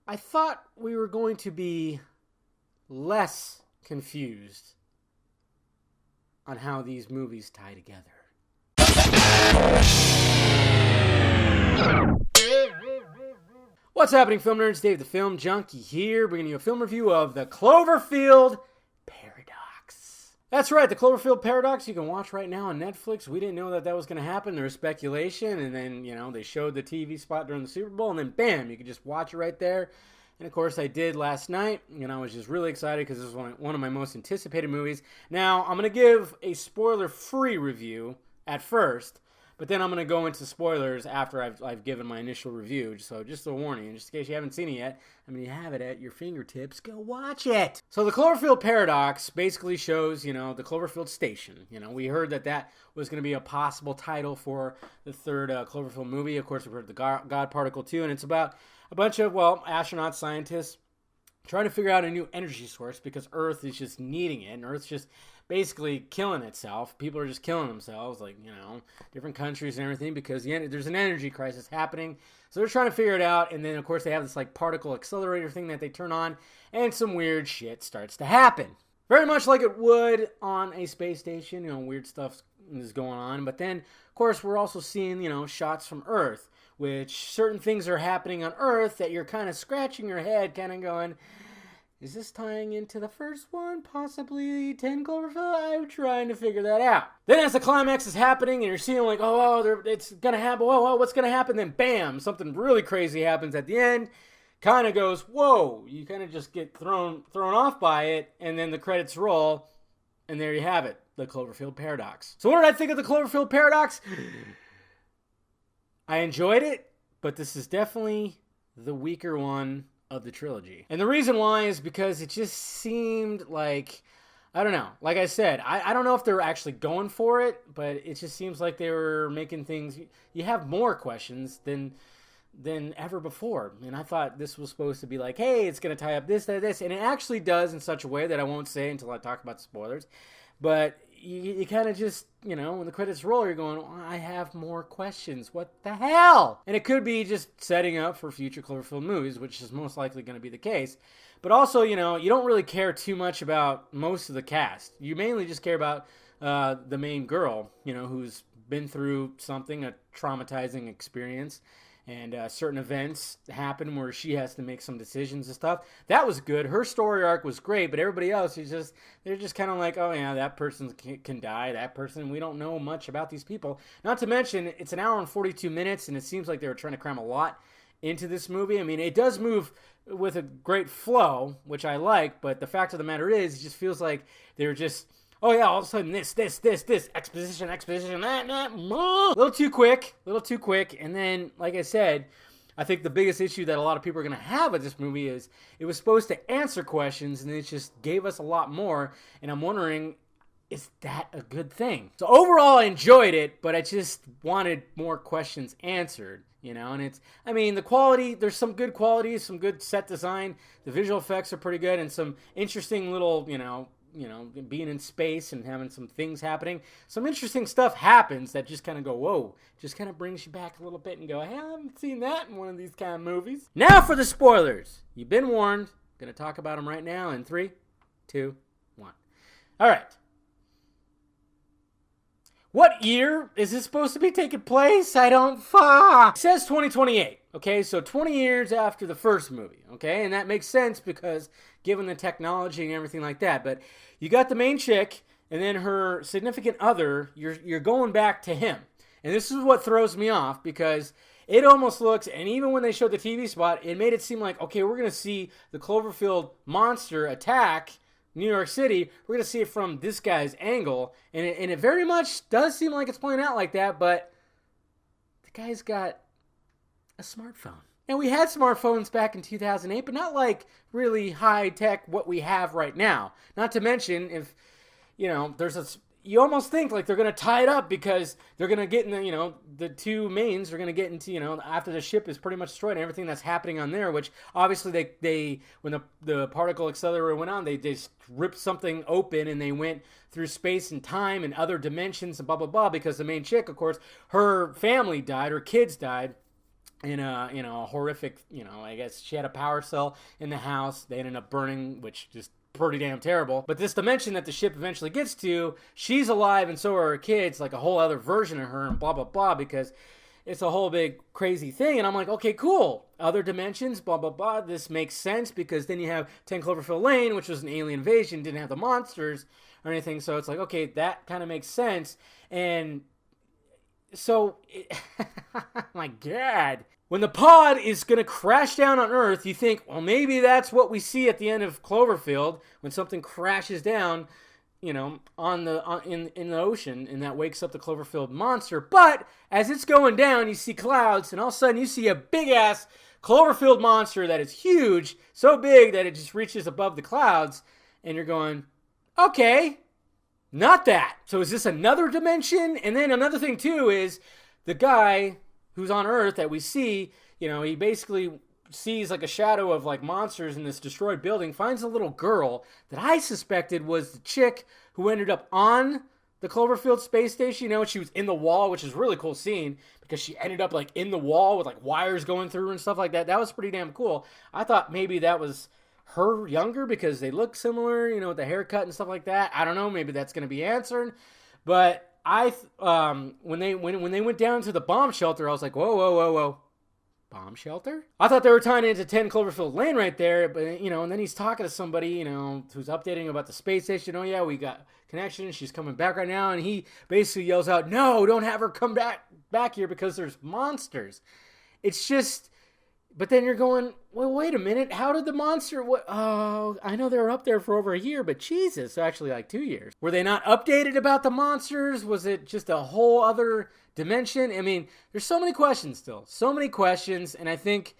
I thought we were going to be less confused on how these movies tie together. What's happening, film nerds? Dave the Film Junkie here, bringing you a film review of the Cloverfield Paradox. That's right, the Cloverfield Paradox you can watch right now on Netflix. We didn't know that was going to happen. There was speculation, and then, they showed the TV spot during the Super Bowl, and then bam, you could just watch it right there. And of course, I did last night, and I was just really excited because this is one of my most anticipated movies. Now, I'm going to give a spoiler-free review at first, but then I'm going to go into spoilers after I've given my initial review. So just a warning, just in case you haven't seen it yet, you have it at your fingertips, go watch it. So the Cloverfield Paradox basically shows, the Cloverfield Station. We heard that was going to be a possible title for the third Cloverfield movie. Of course, we heard the God Particle 2, and it's about a bunch of, astronaut scientists trying to figure out a new energy source because Earth is just needing it, and Earth's just basically killing itself. People are just killing themselves, different countries and everything, because there's an energy crisis happening. So they're trying to figure it out, and then, of course, they have this, particle accelerator thing that they turn on, and some weird shit starts to happen. Very much like it would on a space station, weird stuff is going on. But then, of course, we're also seeing, shots from Earth, which certain things are happening on Earth that you're kind of scratching your head, kind of going, is this tying into the first one? Possibly 10 Cloverfield? I'm trying to figure that out. Then as the climax is happening and you're seeing it's going to happen. Whoa, what's going to happen? Then bam, something really crazy happens at the end. Kind of goes, whoa. You kind of just get thrown off by it. And then the credits roll. And there you have it. The Cloverfield Paradox. So what did I think of the Cloverfield Paradox? I enjoyed it. But this is definitely the weaker one of the trilogy. And the reason why is because it just seemed like, I don't know. Like I said, I don't know if they're actually going for it, but it just seems like they were making things, you have more questions than ever before. And I thought this was supposed to be like, hey, it's going to tie up this, that, this. And it actually does in such a way that I won't say until I talk about the spoilers. But you kind of just, when the credits roll, you're going, I have more questions. What the hell? And it could be just setting up for future Cloverfield movies, which is most likely going to be the case. But also, you don't really care too much about most of the cast. You mainly just care about the main girl, who's been through something, a traumatizing experience. And certain events happen where she has to make some decisions and stuff. That was good. Her story arc was great, but everybody else they're just kind of like, oh yeah, that person can die. That person, we don't know much about these people. Not to mention, it's an hour and 42 minutes, and it seems like they were trying to cram a lot into this movie. It does move with a great flow, which I like, but the fact of the matter is, it just feels like they're just, oh yeah, all of a sudden this, exposition, that, a little too quick. And then, like I said, I think the biggest issue that a lot of people are going to have with this movie is it was supposed to answer questions, and it just gave us a lot more, and I'm wondering, is that a good thing? So overall, I enjoyed it, but I just wanted more questions answered, and it's, the quality, there's some good qualities, some good set design, the visual effects are pretty good, and some interesting little, being in space and having some things happening. Some interesting stuff happens that just kind of go, whoa, just kind of brings you back a little bit and go, hey, I haven't seen that in one of these kind of movies. Now for the spoilers. You've been warned. Going to talk about them right now in 3, 2, 1. All right. What year is this supposed to be taking place? I don't fuck. It says 2028. Okay, so 20 years after the first movie. Okay, and that makes sense because given the technology and everything like that. But you got the main chick and then her significant other. You're going back to him, and this is what throws me off because it almost looks, and even when they showed the TV spot, it made it seem like, okay, we're gonna see the Cloverfield monster attack New York City. We're going to see it from this guy's angle. And it very much does seem like it's playing out like that, but the guy's got a smartphone. And we had smartphones back in 2008, but not like really high tech what we have right now. Not to mention if, you almost think like they're going to tie it up because they're going to get in the, the two mains are going to get into, after the ship is pretty much destroyed and everything that's happening on there, which obviously they when the particle accelerator went on, they just ripped something open and they went through space and time and other dimensions and blah, blah, blah, because the main chick, of course, her family died, her kids died. in a horrific, I guess she had a power cell in the house. They ended up burning, which just pretty damn terrible. But this dimension that the ship eventually gets to, she's alive and so are her kids, like a whole other version of her and blah, blah, blah, because it's a whole big crazy thing. And I'm like, okay, cool. Other dimensions, blah, blah, blah. This makes sense because then you have 10 Cloverfield Lane, which was an alien invasion, didn't have the monsters or anything. So it's like, okay, that kind of makes sense. And so, my God. When the pod is going to crash down on Earth, you think, well, maybe that's what we see at the end of Cloverfield when something crashes down, in the ocean, and that wakes up the Cloverfield monster. But as it's going down, you see clouds, and all of a sudden you see a big-ass Cloverfield monster that is huge, so big that it just reaches above the clouds, and you're going, okay, not that. So is this another dimension? And then another thing, too, is the guy who's on Earth that we see, he basically sees like a shadow of like monsters in this destroyed building, finds a little girl that I suspected was the chick who ended up on the Cloverfield space station. She was in the wall, which is a really cool scene because she ended up like in the wall with like wires going through and stuff like that. That was pretty damn cool. I thought maybe that was her younger because they look similar, with the haircut and stuff like that. I don't know. Maybe that's going to be answered, but when they went down to the bomb shelter, I was like, whoa, bomb shelter? I thought they were tying into 10 Cloverfield Lane right there, but and then he's talking to somebody, who's updating about the space station. Oh yeah, we got connection. She's coming back right now, and he basically yells out, "No, don't have her come back here because there's monsters." It's just. But then you're going, well, wait a minute. How did the monster... Oh, I know they were up there for over a year, but Jesus, actually like 2 years. Were they not updated about the monsters? Was it just a whole other dimension? I mean, there's so many questions still. So many questions, and I think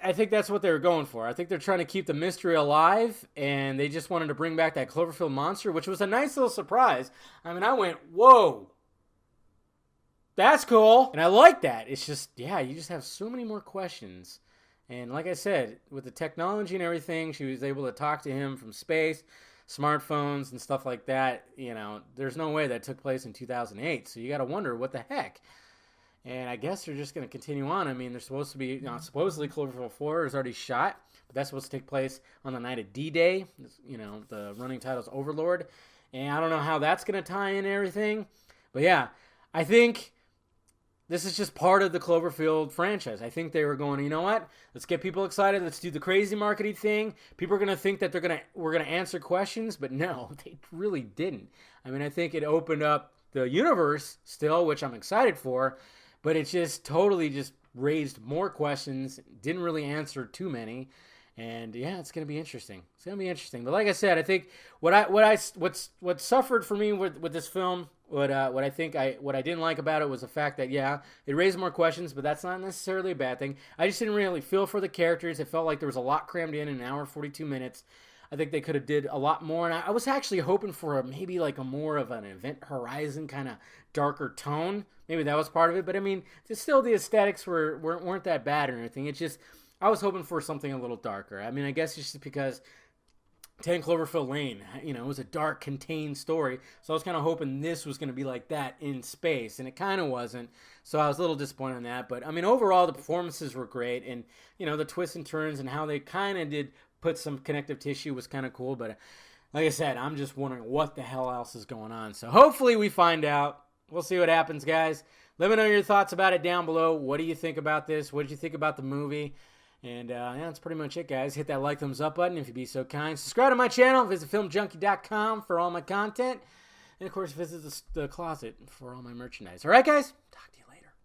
that's what they were going for. I think they're trying to keep the mystery alive, and they just wanted to bring back that Cloverfield monster, which was a nice little surprise. I mean, I went, whoa. That's cool. And I like that. It's just, yeah, you just have so many more questions. And like I said, with the technology and everything, she was able to talk to him from space, smartphones and stuff like that. There's no way that took place in 2008. So you got to wonder what the heck. And I guess they're just going to continue on. I mean, they're supposed to be, supposedly Cloverfield 4 is already shot. But that's supposed to take place on the night of D-Day. The running title's Overlord. And I don't know how that's going to tie in everything. But yeah, I think this is just part of the Cloverfield franchise. I think they were going, you know what? Let's get people excited. Let's do the crazy marketing thing. People are going to think that we're going to answer questions, but no, they really didn't. I mean, I think it opened up the universe still, which I'm excited for, but it just totally just raised more questions, didn't really answer too many. And yeah, it's going to be interesting. It's going to be interesting. But like I said, I think what suffered for me with this film, what I didn't like about it was the fact that, yeah, it raised more questions, but that's not necessarily a bad thing. I just didn't really feel for the characters. It felt like there was a lot crammed in an hour, 42 minutes. I think they could have did a lot more. And I was actually hoping for maybe like a more of an Event Horizon kind of darker tone. Maybe that was part of it. But I mean, still the aesthetics weren't that bad or anything. It's just, I was hoping for something a little darker. I mean, I guess it's just because 10 Cloverfield Lane, it was a dark, contained story. So I was kind of hoping this was going to be like that in space, and it kind of wasn't. So I was a little disappointed in that. But, I mean, overall, the performances were great. And, the twists and turns and how they kind of did put some connective tissue was kind of cool. But, like I said, I'm just wondering what the hell else is going on. So hopefully we find out. We'll see what happens, guys. Let me know your thoughts about it down below. What do you think about this? What did you think about the movie? And yeah, that's pretty much it, guys. Hit that like, thumbs up button if you'd be so kind. Subscribe to my channel. Visit filmjunkie.com for all my content. And, of course, visit the closet for all my merchandise. All right, guys? Talk to you later.